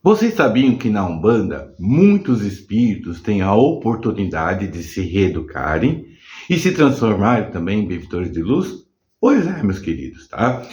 Vocês sabiam que na Umbanda muitos espíritos têm a oportunidade de se reeducarem e se transformarem também em benfeitores de luz? Pois é, meus queridos, tá?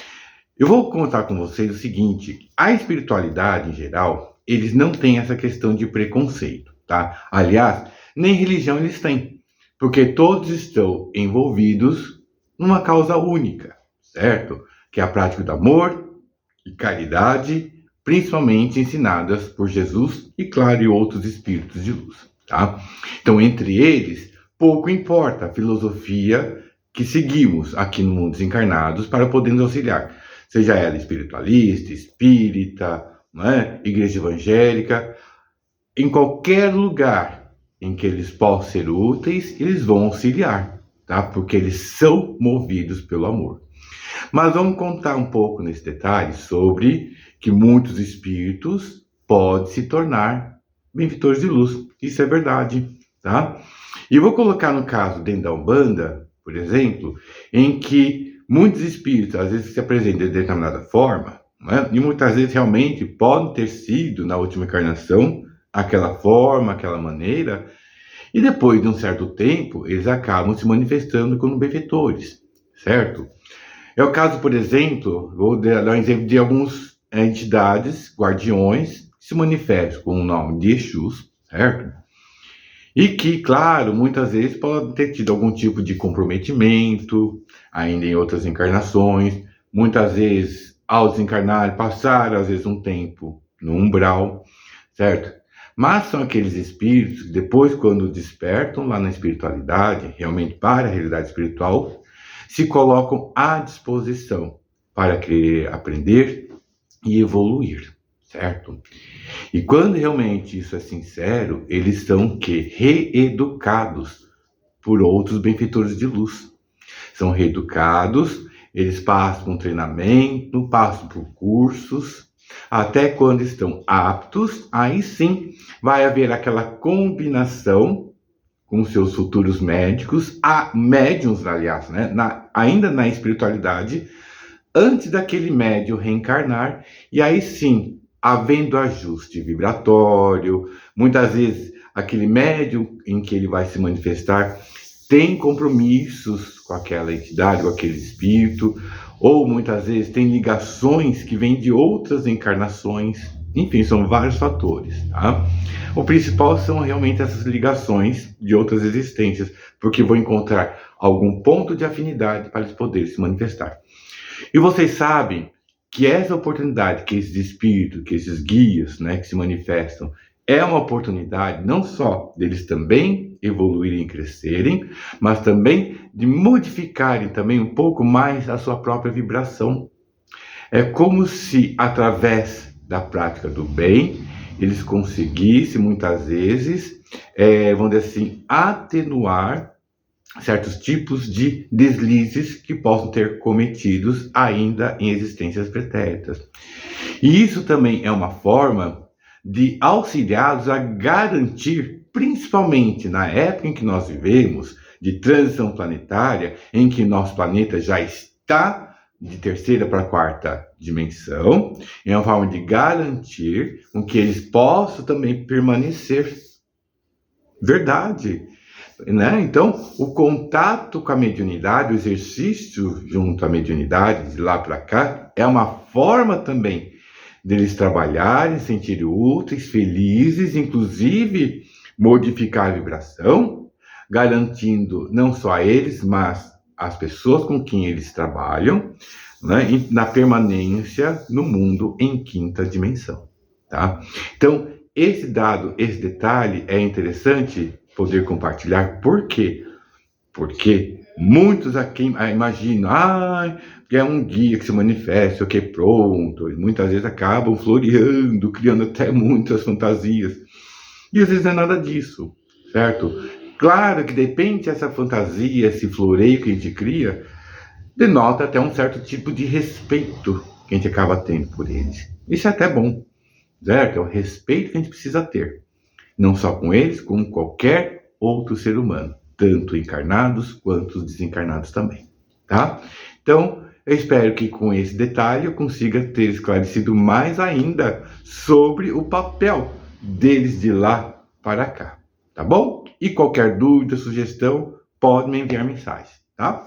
Eu vou contar com vocês o seguinte: a espiritualidade em geral, eles não têm essa questão de preconceito, tá? Aliás, nem religião eles têm, porque todos estão envolvidos numa causa única, certo? Que é a prática do amor e caridade, principalmente ensinadas por Jesus e, claro, e outros espíritos de luz, tá? Então, entre eles, pouco importa a filosofia que seguimos aqui no mundo dos encarnados para poder nos auxiliar, seja ela espiritualista, espírita, né, igreja evangélica, em qualquer lugar em que eles possam ser úteis, eles vão auxiliar, tá? Porque eles são movidos pelo amor. Mas vamos contar um pouco nesse detalhe sobre que muitos espíritos podem se tornar benfeitores de luz. Isso é verdade, tá? E vou colocar no caso dentro da Umbanda, por exemplo, em que muitos espíritos às vezes se apresentam de determinada forma, né? E muitas vezes realmente podem ter sido na última encarnação aquela forma, aquela maneira, e depois de um certo tempo eles acabam se manifestando como benfeitores, certo? É o caso, por exemplo, vou dar um exemplo de algumas entidades, guardiões, que se manifestam com o nome de Exus, certo? E que, claro, muitas vezes podem ter tido algum tipo de comprometimento, ainda em outras encarnações, muitas vezes, ao desencarnar, passaram, às vezes, um tempo no umbral, certo? Mas são aqueles espíritos que depois, quando despertam lá na espiritualidade, realmente para a realidade espiritual, se colocam à disposição para querer aprender e evoluir, certo? E quando realmente isso é sincero, eles são que reeducados por outros benfeitores de luz. São reeducados, eles passam por um treinamento, passam por cursos, até quando estão aptos, aí sim vai haver aquela combinação com seus futuros médicos, médiuns, aliás, né? Ainda na espiritualidade, antes daquele médium reencarnar, e aí sim, havendo ajuste vibratório, muitas vezes aquele médium em que ele vai se manifestar tem compromissos com aquela entidade, com aquele espírito, ou muitas vezes tem ligações que vêm de outras encarnações. Enfim, são vários fatores, tá? O principal são realmente essas ligações de outras existências, porque vão encontrar algum ponto de afinidade para eles poderem se manifestar. E vocês sabem que essa oportunidade que esses espíritos, que esses guias, né, que se manifestam, é uma oportunidade não só deles também evoluírem e crescerem, mas também de modificarem também um pouco mais a sua própria vibração. É como se, através da prática do bem, eles conseguissem, muitas vezes, vamos dizer assim, atenuar certos tipos de deslizes que possam ter cometidos ainda em existências pretéritas. E isso também é uma forma de auxiliá-los a garantir, principalmente na época em que nós vivemos, de transição planetária, em que nosso planeta já está de terceira para quarta dimensão, é uma forma de garantir com que eles possam também permanecer. Verdade, né? Então, o contato com a mediunidade, o exercício junto à mediunidade, de lá para cá, é uma forma também deles trabalharem, se sentirem úteis, felizes, inclusive modificar a vibração, garantindo não só a eles, mas as pessoas com quem eles trabalham, né, na permanência no mundo em quinta dimensão, tá? Então, esse dado, esse detalhe é interessante poder compartilhar. Por quê? Porque muitos aqui imaginam, que é um guia que se manifesta, ok, pronto, e muitas vezes acabam floreando, criando até muitas fantasias. E às vezes não é nada disso, certo? Claro que depende dessa fantasia, esse floreio que a gente cria, denota até um certo tipo de respeito que a gente acaba tendo por eles. Isso é até bom, certo? É o respeito que a gente precisa ter, não só com eles, como qualquer outro ser humano, tanto encarnados quanto desencarnados também, tá? Então, Eu espero que com esse detalhe eu consiga ter esclarecido mais ainda sobre o papel deles de lá para cá, tá bom? E qualquer dúvida, sugestão, pode me enviar mensagem, tá?